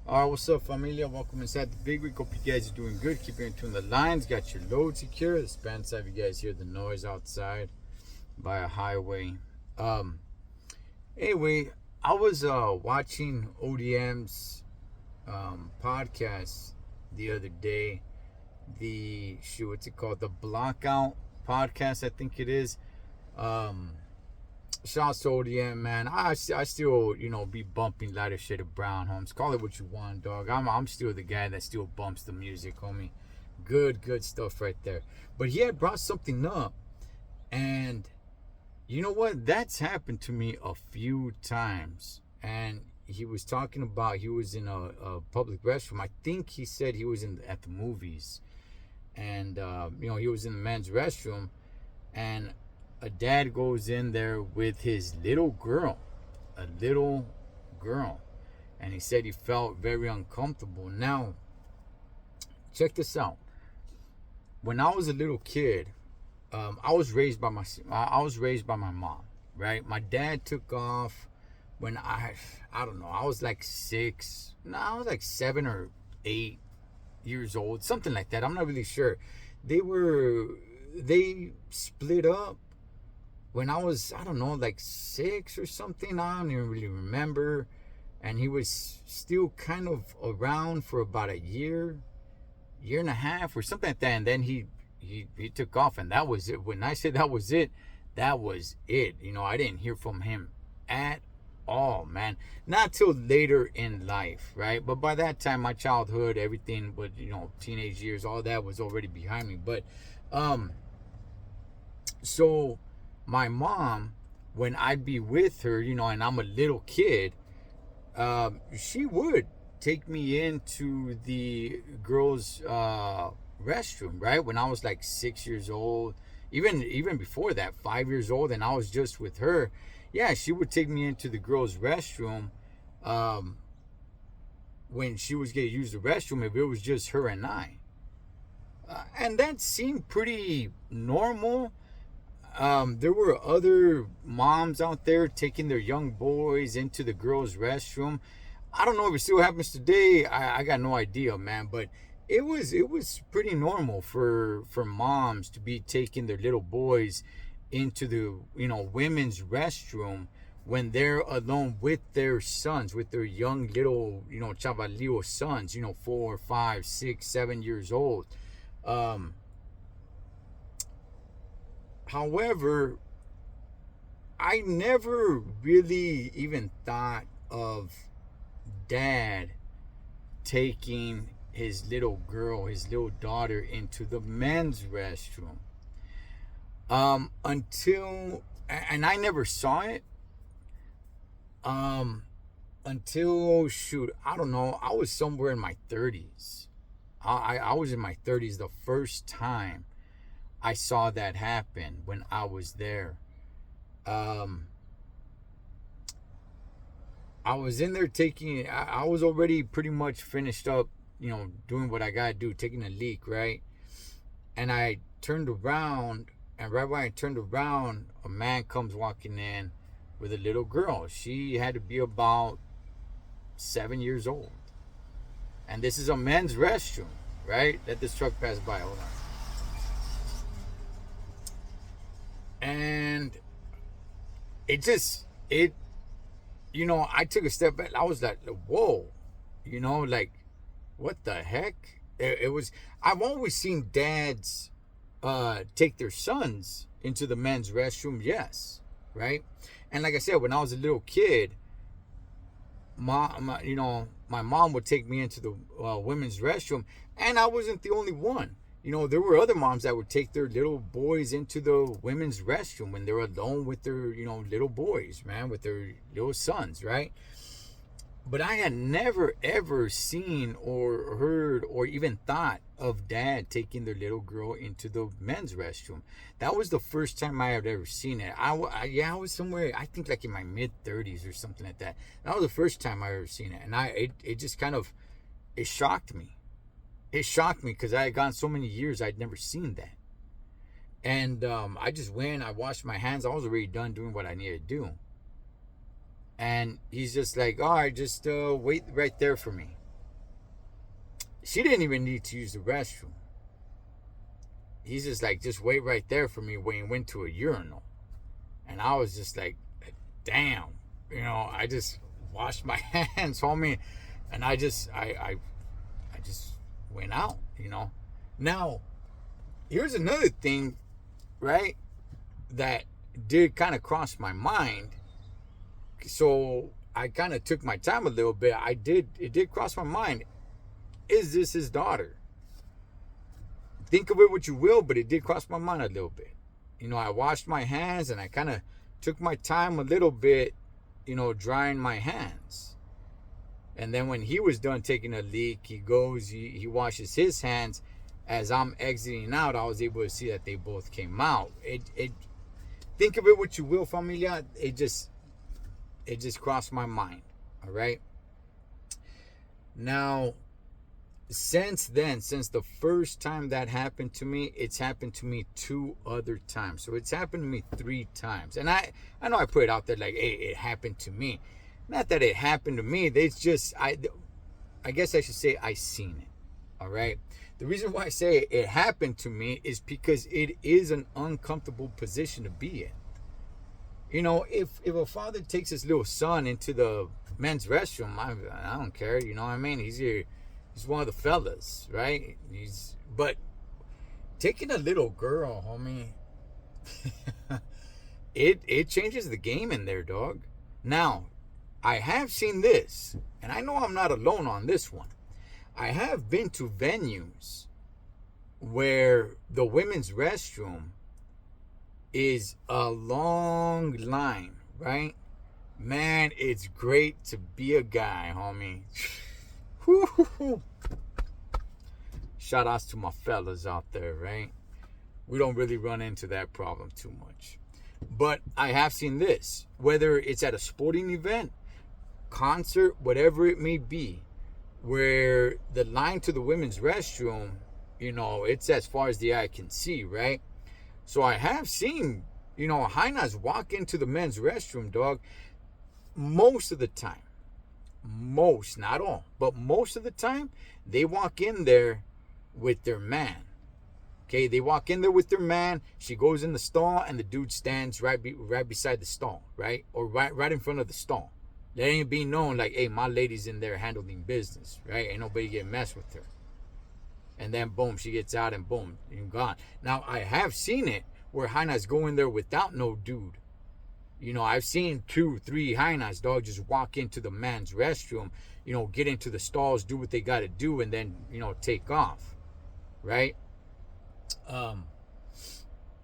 All right, what's up, familia? Welcome inside the big week. Hope you guys are doing good. Keep in tune the lines. Got your load secure. The span side, you guys hear the noise outside by a highway. Um, anyway, I was watching ODM's podcast the other day. What's it called? The Blockout podcast, I think it is. Shouts to ODM, man. I still, be bumping lighter shade of brown, homes. Call it what you want, dog. I'm still the guy that still bumps the music, homie. Good stuff right there. But he had brought something up, and you know what? That's happened to me a few times. And he was talking about he was in a public restroom. I think he said he was at the movies, and he was in the men's restroom, and a dad goes in there with his little girl, and he said he felt very uncomfortable. Now, check this out. When I was a little kid, I was raised by my mom, right? My dad took off when I don't know, I was like 6. No, I was like 7 or 8 years old, something like that. I'm not really sure. They split up when I was, I don't know, like 6 or something. I don't even really remember. And he was still kind of around for about a year and a half or something like that. And then he took off, and that was it. When I said that was it, that was it. I didn't hear from him at all, man. Not till later in life, right? But by that time, my childhood, everything, but teenage years, all that was already behind me. But so my mom, when I'd be with her, and I'm a little kid, she would take me into the girls' restroom, right? When I was like 6 years old, even before that, 5 years old, and I was just with her. Yeah, she would take me into the girls' restroom when she was going to use the restroom, if it was just her and I. And that seemed pretty normal. There were other moms out there taking their young boys into the girls' restroom. I don't know if it still happens today. I got no idea, man. But it was pretty normal for moms to be taking their little boys into the women's restroom when they're alone with their sons, with their young little chavalillo sons, 4, 5, 6, 7 years old. However, I never really even thought of dad taking his little girl, his little daughter, into the men's restroom. Until, and I never saw it, until, shoot, I don't know, I was somewhere in my 30s. I was in my 30s the first time I saw that happen, when I was there. I was in there I was already pretty much finished up, doing what I gotta do, taking a leak, right? And I turned around, and right when I turned around, a man comes walking in with a little girl. She had to be about 7 years old. And this is a men's restroom, right? Let this truck pass by. Hold on. And I took a step back. I was like, whoa, like, what the heck? It was, I've always seen dads take their sons into the men's restroom, yes, right? And like I said, when I was a little kid, my mom would take me into the women's restroom, and I wasn't the only one. There were other moms that would take their little boys into the women's restroom when they're alone with their, little boys, man, with their little sons, right? But I had never, ever seen or heard or even thought of dad taking their little girl into the men's restroom. That was the first time I had ever seen it. I was somewhere, I think like in my mid-30s or something like that. That was the first time I ever seen it. And it just kind of, it shocked me. It shocked me because I had gone so many years I'd never seen that. And I just went, I washed my hands. I was already done doing what I needed to do. And he's just like, all right, just wait right there for me. She didn't even need to use the restroom. He's just like, just wait right there for me when he went to a urinal. And I was just like, damn. I just washed my hands, homie. And I just went out, Now, here's another thing, right, that did kind of cross my mind. So I kind of took my time a little bit. It did cross my mind. Is this his daughter? Think of it what you will, but it did cross my mind a little bit. I washed my hands and I kind of took my time a little bit, drying my hands. And then when he was done taking a leak, he goes, he washes his hands. As I'm exiting out, I was able to see that they both came out. It think of it what you will, familia. It just crossed my mind. All right. Now, since the first time that happened to me, it's happened to me 2 other times. So it's happened to me 3 times. And I know I put it out there like, hey, it happened to me. Not that it happened to me. It's just, I guess I should say I seen it. All right. The reason why I say it happened to me is because it is an uncomfortable position to be in. If a father takes his little son into the men's restroom, I don't care. You know what I mean? He's one of the fellas, right? But taking a little girl, homie, it changes the game in there, dog. Now, I have seen this, and I know I'm not alone on this one. I have been to venues where the women's restroom is a long line, right? Man, it's great to be a guy, homie. Shout outs to my fellas out there, right? We don't really run into that problem too much. But I have seen this, whether it's at a sporting event, concert, whatever it may be, where the line to the women's restroom, it's as far as the eye can see, right? So I have seen, hyenas walk into the men's restroom, dog, most of the time. Most, not all, but most of the time, they walk in there with their man. Okay, they walk in there with their man. She goes in the stall, and the dude stands right beside the stall, right? Or right in front of the stall. Letting it be known, like, hey, my lady's in there handling business, right? Ain't nobody getting messed with her. And then, boom, she gets out, and boom, you're gone. Now, I have seen it where hyenas go in there without no dude. I've seen 2, 3 hyenas, dog, just walk into the man's restroom, get into the stalls, do what they got to do, and then, take off, right?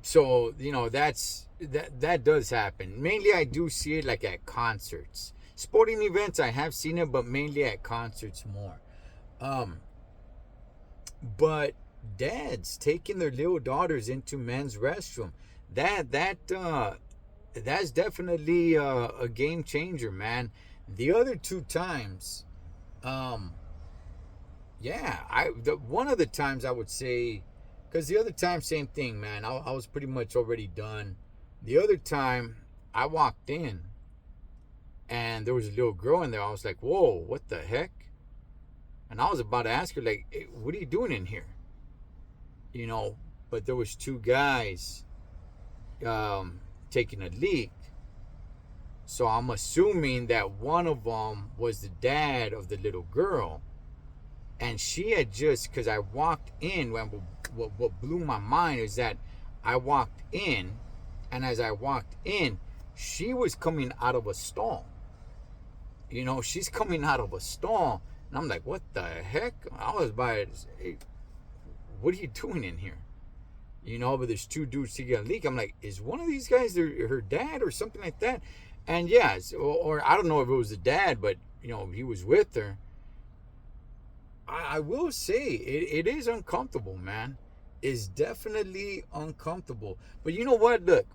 So, that does happen. Mainly, I do see it like at concerts. Sporting events, I have seen it, but mainly at concerts more. But dads taking their little daughters into men's restroom, that's definitely a game changer, man. The other 2 times, one of the times I would say, because the other time, same thing, man. I was pretty much already done. The other time, I walked in, and there was a little girl in there. I was like, whoa, what the heck? And I was about to ask her, like, hey, what are you doing in here? But there was 2 guys taking a leak. So I'm assuming that one of them was the dad of the little girl. And she had just, because I walked in, what blew my mind is that I walked in, and as I walked in, she was coming out of a stall. She's coming out of a stall. And I'm like, what the heck? I was by, hey, what are you doing in here? But there's 2 dudes taking a leak. I'm like, is one of these guys her dad or something like that? And yes, or I don't know if it was the dad, but, he was with her. I will say, it is uncomfortable, man. It's definitely uncomfortable. But you know what? Look,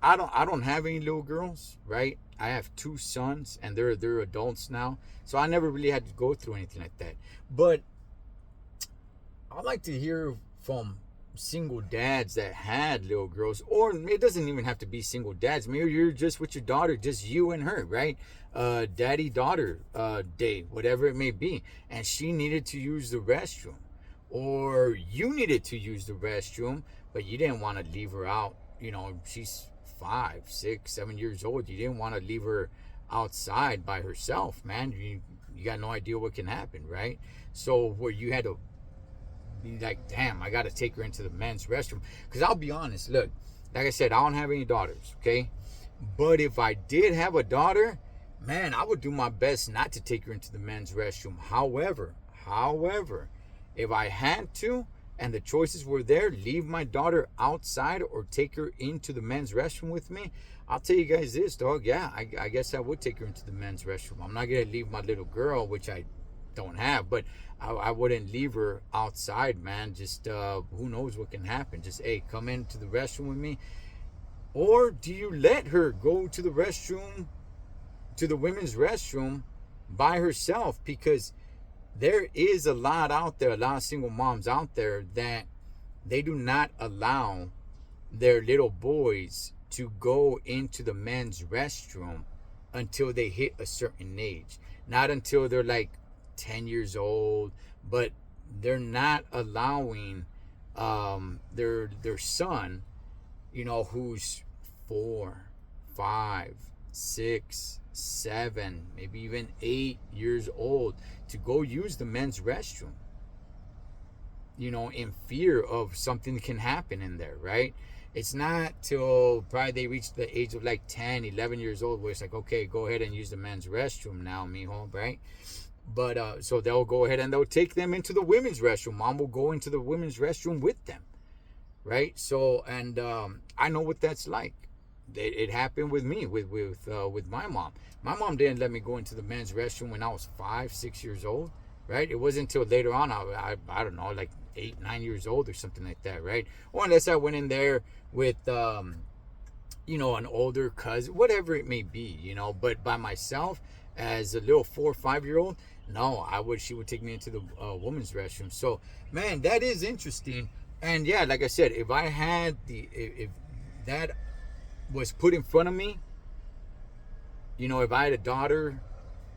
I don't have any little girls, right? I have 2 sons, and they're adults now. So I never really had to go through anything like that. But I'd like to hear from single dads that had little girls, or it doesn't even have to be single dads. Maybe you're just with your daughter, just you and her, right? Daddy daughter day, whatever it may be, and she needed to use the restroom, or you needed to use the restroom, but you didn't want to leave her out. You know, she's 5, 6, 7 years old. You didn't want to leave her outside by herself, man. You got no idea what can happen, right? So where you had to be like, damn, I got to take her into the men's restroom. Because I'll be honest, look, like I said, I don't have any daughters, okay? But if I did have a daughter, man, I would do my best not to take her into the men's restroom. However, if I had to, and the choices were there, leave my daughter outside or take her into the men's restroom with me, I'll tell you guys this, dog. Yeah, I guess I would take her into the men's restroom. I'm not going to leave my little girl, which I don't have, but I wouldn't leave her outside, man. Just who knows what can happen. Just, hey, come into the restroom with me. Or do you let her go to the restroom, to the women's restroom by herself? Because there is a lot out there, a lot of single moms out there that they do not allow their little boys to go into the men's restroom until they hit a certain age. Not until they're like 10 years old, but they're not allowing their son, you know, who's 4, 5, 6, 7, maybe even 8 years old, to go use the men's restroom, you know, in fear of something can happen in there, right? It's not till probably they reach the age of like 10, 11 years old where it's like, okay, go ahead and use the men's restroom now, mijo, right? But so they'll go ahead and they'll take them into the women's restroom. Mom will go into the women's restroom with them, right? So, and I know what that's like. It happened with me, with my mom. My mom didn't let me go into the men's restroom when I was 5, 6 years old, right? It wasn't until later on, I don't know, like 8, 9 years old or something like that, right? Or unless I went in there with, you know, an older cousin, whatever it may be, you know. But by myself, as a little 4 or 5 year old, no, she would take me into the women's restroom. So, man, that is interesting. And yeah, like I said, if I had if that was put in front of me, you know, if I had a daughter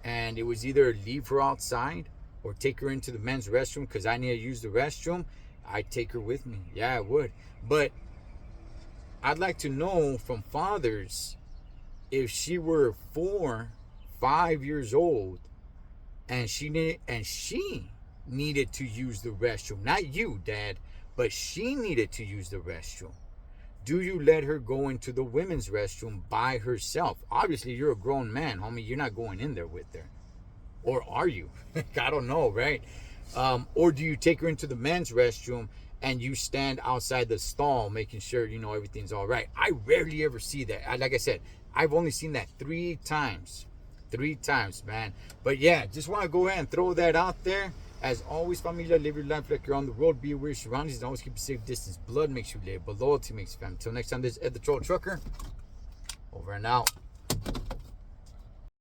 and it was either leave her outside or take her into the men's restroom because I need to use the restroom, I'd take her with me. Yeah, I would. But I'd like to know from fathers, if she were 4, 5 years old and she needed to use the restroom, not you, Dad, but she needed to use the restroom, do you let her go into the women's restroom by herself? Obviously, you're a grown man, homie. You're not going in there with her. Or are you? I don't know, right? Or do you take her into the men's restroom and you stand outside the stall making sure, you know, everything's all right? I rarely ever see that. Like I said, I've only seen that 3 times. 3 times, man. But yeah, just want to go ahead and throw that out there. As always, familia, live your life like you're on the road. Be aware of your surroundings and always keep a safe distance. Blood makes you live, but loyalty makes you family. Until next time, this is Ed the Troll Trucker. Over and out.